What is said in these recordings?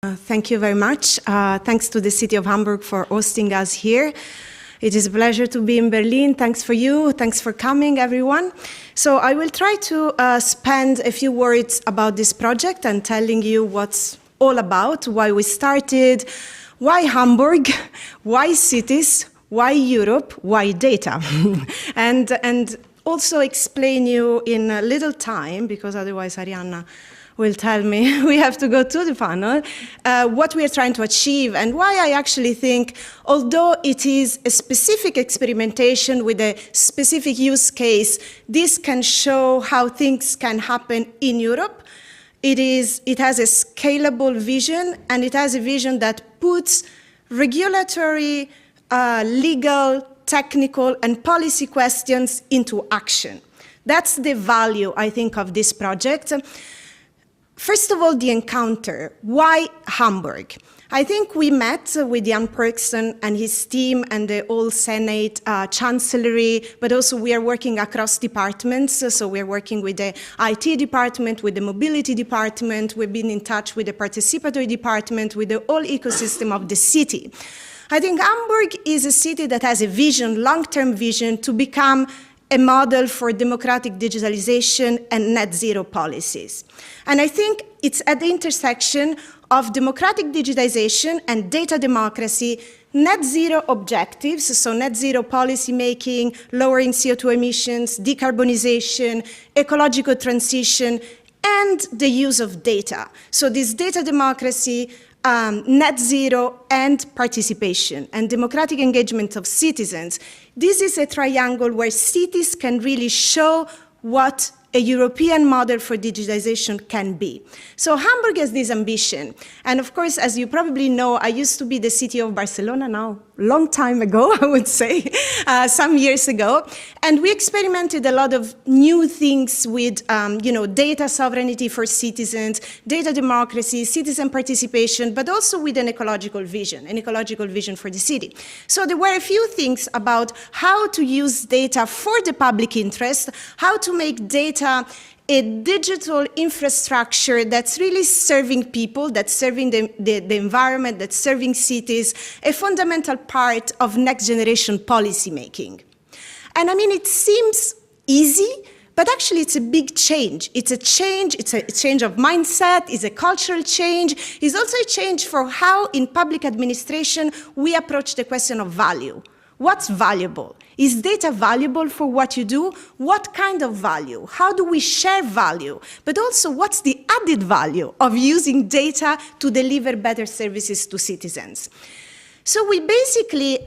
Thank you very much. Thanks to the City of Hamburg for hosting us here. It is a pleasure to be in Berlin. Thanks for you. Thanks for coming, everyone. So I will try to spend a few words about this project and telling you what's all about, why we started, why Hamburg, why cities, why Europe, why data, and also explain you in a little time, because otherwise Arianna will tell me we have to go to the panel, what we are trying to achieve and why I actually think, although it is a specific experimentation with a specific use case, this can show how things can happen in Europe. It has a scalable vision, and it has a vision that puts regulatory, legal, technical, and policy questions into action. That's the value, I think, of this project. First of all, the encounter. Why Hamburg? I think we met with Jan Perksen and his team and the whole Senate, Chancellery, but also we are working across departments. So we're working with the IT department, with the mobility department. We've been in touch with the participatory department, with the whole ecosystem of the city. I think Hamburg is a city that has a vision, long-term vision, to become a model for democratic digitalization and net zero policies. And I think it's at the intersection of democratic digitization and data democracy, net zero objectives, so net zero policy making, lowering CO2 emissions, decarbonization, ecological transition, and the use of data. So this data democracy, net zero, and participation, and democratic engagement of citizens. This is a triangle where cities can really show what a European model for digitization can be. So Hamburg has this ambition. And of course, as you probably know, I used to be the city of Barcelona now, long time ago, I would say, some years ago. And we experimented a lot of new things with data sovereignty for citizens, data democracy, citizen participation, but also with an ecological vision for the city. So there were a few things about how to use data for the public interest, how to make data a digital infrastructure that's really serving people, that's serving the environment, that's serving cities, a fundamental part of next generation policy making. And I mean, it seems easy, but actually it's a big change. It's a change of mindset, it's a cultural change, it's also a change for how in public administration we approach the question of value. What's valuable? Is data valuable for what you do? What kind of value? How do we share value? But also, what's the added value of using data to deliver better services to citizens? So we basically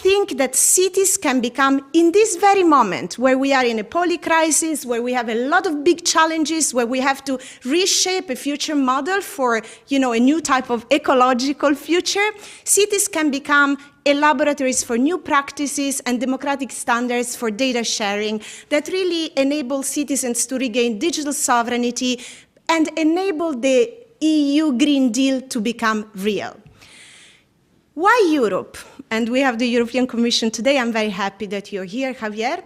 think that cities can become, in this very moment, where we are in a poly-crisis, where we have a lot of big challenges, where we have to reshape a future model for, a new type of ecological future, cities can become laboratories for new practices and democratic standards for data sharing that really enable citizens to regain digital sovereignty and enable the EU Green Deal to become real. Why Europe? And we have the European Commission today. I'm very happy that you're here, Javier.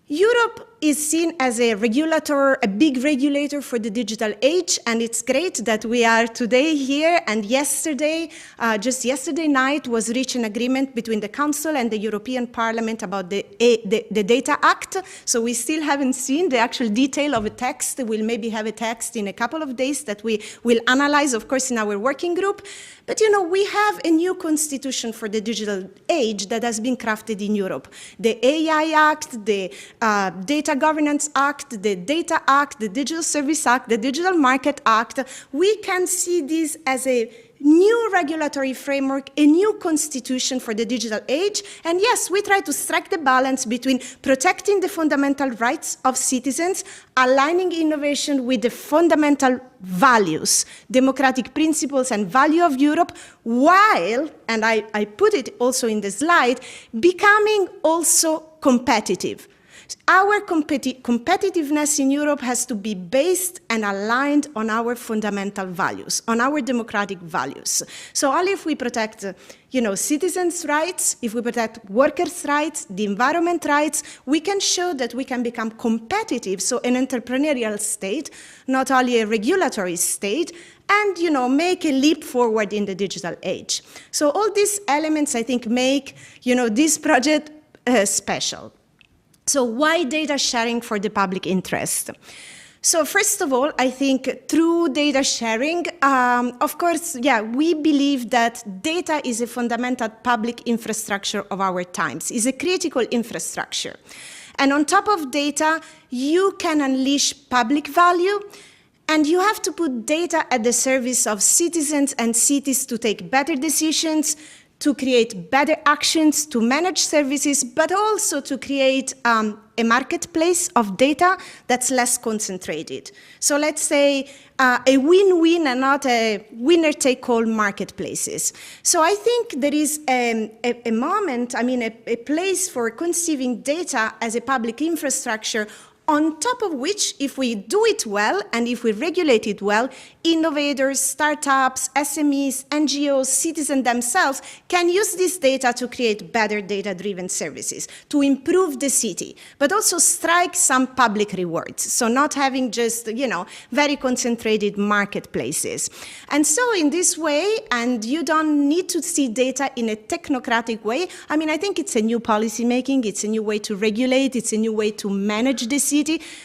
Europe is seen as a regulator, a big regulator for the digital age, and it's great that we are today here. And yesterday, just yesterday night, was reached an agreement between the Council and the European Parliament about the Data Act. So we still haven't seen the actual detail of a text. We'll maybe have a text in a couple of days that we will analyze, of course, in our working group. But we have a new constitution for the digital age that has been crafted in Europe. The AI Act, the Data Governance Act, the Data Act, the Digital Service Act, the Digital Market Act. We can see this as a new regulatory framework, a new constitution for the digital age. And yes, we try to strike the balance between protecting the fundamental rights of citizens, aligning innovation with the fundamental values, democratic principles and value of Europe, while, and I put it also in the slide, becoming also competitive. Our competitiveness in Europe has to be based and aligned on our fundamental values, on our democratic values. So only if we protect citizens' rights, if we protect workers' rights, the environment rights, we can show that we can become competitive, so an entrepreneurial state, not only a regulatory state, and make a leap forward in the digital age. So all these elements, I think, make this project special. So why data sharing for the public interest? So first of all, I think through data sharing, of course, we believe that data is a fundamental public infrastructure of our times, is a critical infrastructure. And on top of data, you can unleash public value, and you have to put data at the service of citizens and cities to take better decisions, to create better actions, to manage services, but also to create a marketplace of data that's less concentrated. So let's say a win-win and not a winner-take-all marketplaces. So I think there is a moment, a place for conceiving data as a public infrastructure, on top of which, if we do it well and if we regulate it well, innovators, startups, SMEs, NGOs, citizens themselves can use this data to create better data-driven services, to improve the city, but also strike some public rewards. So not having just, very concentrated marketplaces. And so in this way, and you don't need to see data in a technocratic way, I think it's a new policy making, it's a new way to regulate, it's a new way to manage the city.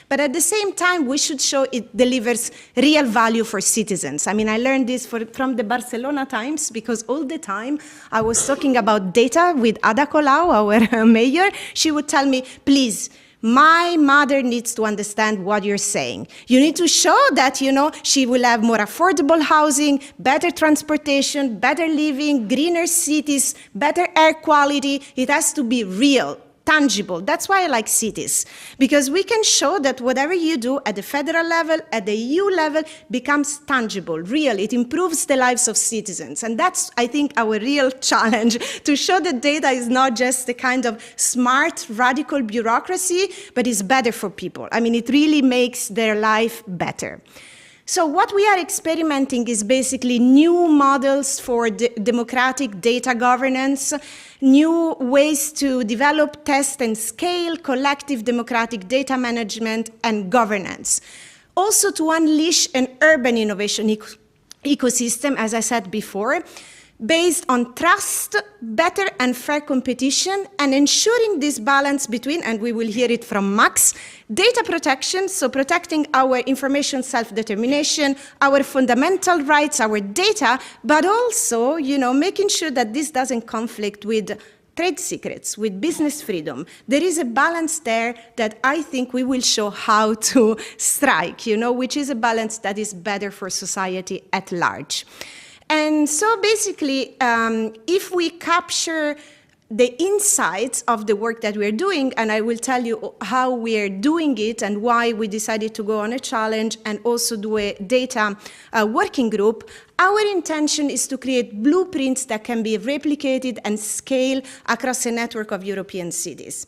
But at the same time, we should show it delivers real value for citizens. I learned this from the Barcelona Times, because all the time I was talking about data with Ada Colau, our mayor. She would tell me, please, my mother needs to understand what you're saying. You need to show that, she will have more affordable housing, better transportation, better living, greener cities, better air quality. It has to be real, tangible. That's why I like cities, because we can show that whatever you do at the federal level, at the EU level, becomes tangible, real. It improves the lives of citizens. And that's, I think, our real challenge, to show that data is not just a kind of smart, radical bureaucracy, but is better for people. It really makes their life better. So what we are experimenting is basically new models for democratic data governance, new ways to develop, test, and scale collective democratic data management and governance. Also to unleash an urban innovation ecosystem, as I said before, based on trust, better and fair competition, and ensuring this balance between, and we will hear it from Max, data protection, so protecting our information self-determination, our fundamental rights, our data, but also, making sure that this doesn't conflict with trade secrets, with business freedom. There is a balance there that I think we will show how to strike, which is a balance that is better for society at large. And so basically, if we capture the insights of the work that we're doing, and I will tell you how we're doing it and why we decided to go on a challenge and also do a data working group, our intention is to create blueprints that can be replicated and scaled across a network of European cities.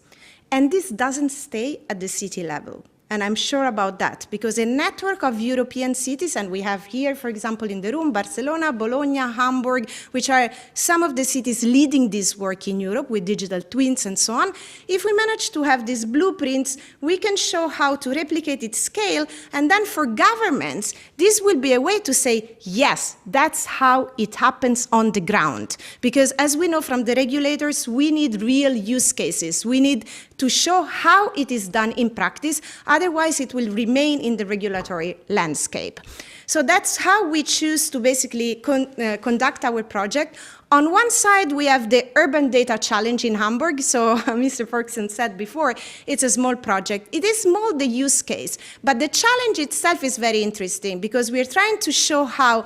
And this doesn't stay at the city level. And I'm sure about that, because a network of European cities, and we have here, for example, in the room, Barcelona, Bologna, Hamburg, which are some of the cities leading this work in Europe with digital twins and so on. If we manage to have these blueprints, we can show how to replicate its scale, and then for governments, this will be a way to say, yes, that's how it happens on the ground. Because as we know from the regulators, we need real use cases. We need to show how it is done in practice. Otherwise, it will remain in the regulatory landscape. So that's how we choose to basically conduct our project. On one side, we have the Urban Data Challenge in Hamburg. So Mr. Ferguson said before, it's a small project. It is small, the use case, but the challenge itself is very interesting, because we're trying to show how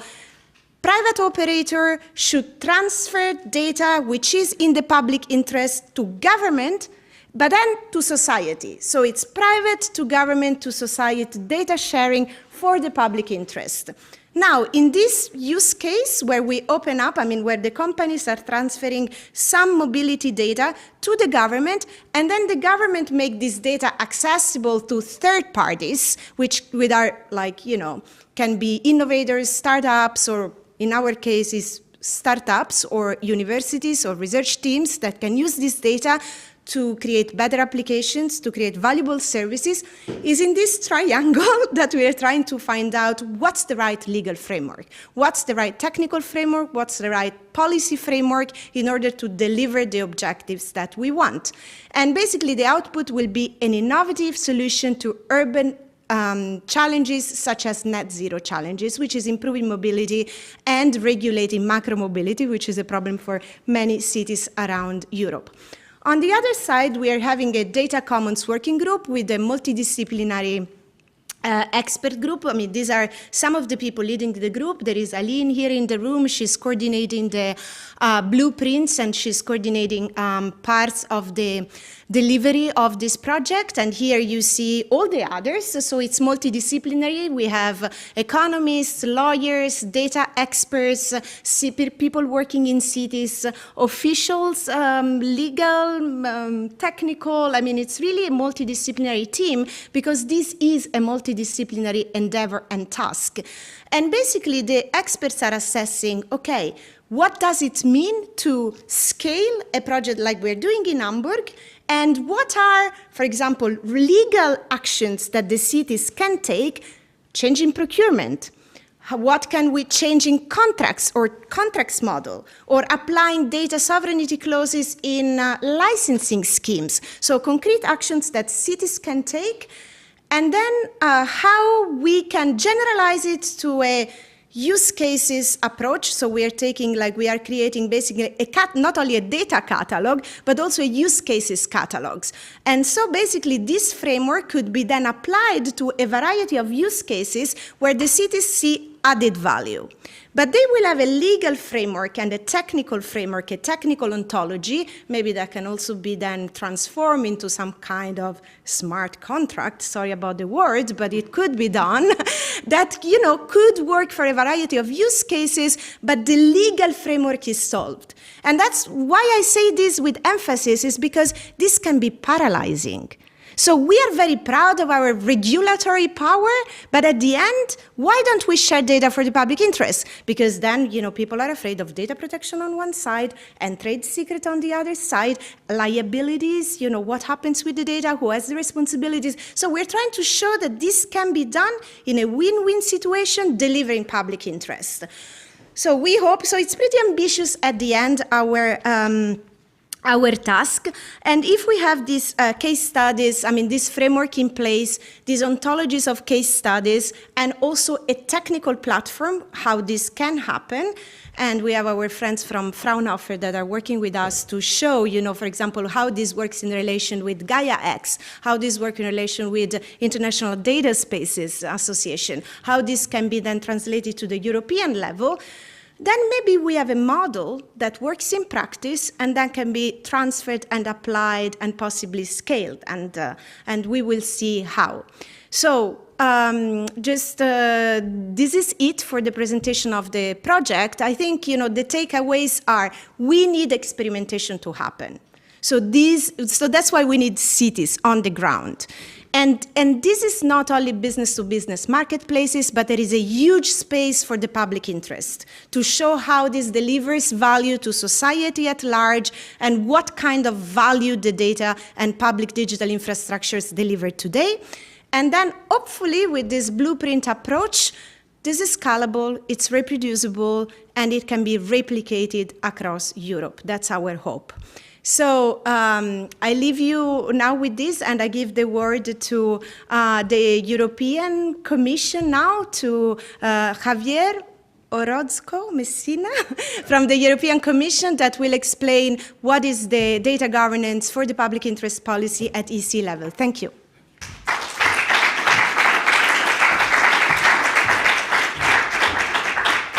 private operator should transfer data which is in the public interest to government, but then to society. So it's private to government to society, data sharing for the public interest. Now, in this use case where we open up, where the companies are transferring some mobility data to the government, and then the government make this data accessible to third parties, which are can be innovators, startups, or in our case is startups or universities or research teams that can use this data to create better applications, to create valuable services, is in this triangle that we are trying to find out what's the right legal framework, what's the right technical framework, what's the right policy framework in order to deliver the objectives that we want. And basically the output will be an innovative solution to urban challenges such as net zero challenges, which is improving mobility and regulating macro mobility, which is a problem for many cities around Europe. On the other side, we are having a data commons working group with a multidisciplinary expert group. These are some of the people leading the group. There is Aline here in the room. She's coordinating the blueprints, and she's coordinating parts of the delivery of this project. And here you see all the others. So it's multidisciplinary. We have economists, lawyers, data experts, people working in cities, officials, legal, technical. It's really a multidisciplinary team because this is a multidisciplinary endeavor and task. And basically the experts are assessing, okay, what does it mean to scale a project like we're doing in Hamburg? And what are, for example, legal actions that the cities can take, changing procurement? What can we change in contracts or contracts model, or applying data sovereignty clauses in licensing schemes? So concrete actions that cities can take, and then how we can generalize it to a use cases approach. So we are creating basically not only a data catalog, but also a use cases catalogs. And so basically this framework could be then applied to a variety of use cases where the cities see added value. But they will have a legal framework and a technical framework, a technical ontology. Maybe that can also be then transformed into some kind of smart contract. Sorry about the word, but it could be done. That could work for a variety of use cases, but the legal framework is solved. And that's why I say this with emphasis, is because this can be paralyzing. So we are very proud of our regulatory power, but at the end, why don't we share data for the public interest? Because then, people are afraid of data protection on one side and trade secret on the other side, liabilities, what happens with the data, who has the responsibilities. So we're trying to show that this can be done in a win-win situation, delivering public interest. So we hope, so it's pretty ambitious at the end, our task. And if we have these case studies, this framework in place, these ontologies of case studies, and also a technical platform, how this can happen. And we have our friends from Fraunhofer that are working with us to show, for example, how this works in relation with Gaia-X, how this works in relation with International Data Spaces Association, how this can be then translated to the European level. Then maybe we have a model that works in practice and then can be transferred and applied and possibly scaled, and we will see how. So this is it for the presentation of the project. I think the takeaways are we need experimentation to happen. So that's why we need cities on the ground. And this is not only business-to-business marketplaces, but there is a huge space for the public interest to show how this delivers value to society at large and what kind of value the data and public digital infrastructures deliver today. And then hopefully with this blueprint approach, this is scalable, it's reproducible, and it can be replicated across Europe. That's our hope. So I leave you now with this, and I give the word to the European Commission now, to Javier Orozco Messina from the European Commission, that will explain what is the data governance for the public interest policy at EC level. Thank you.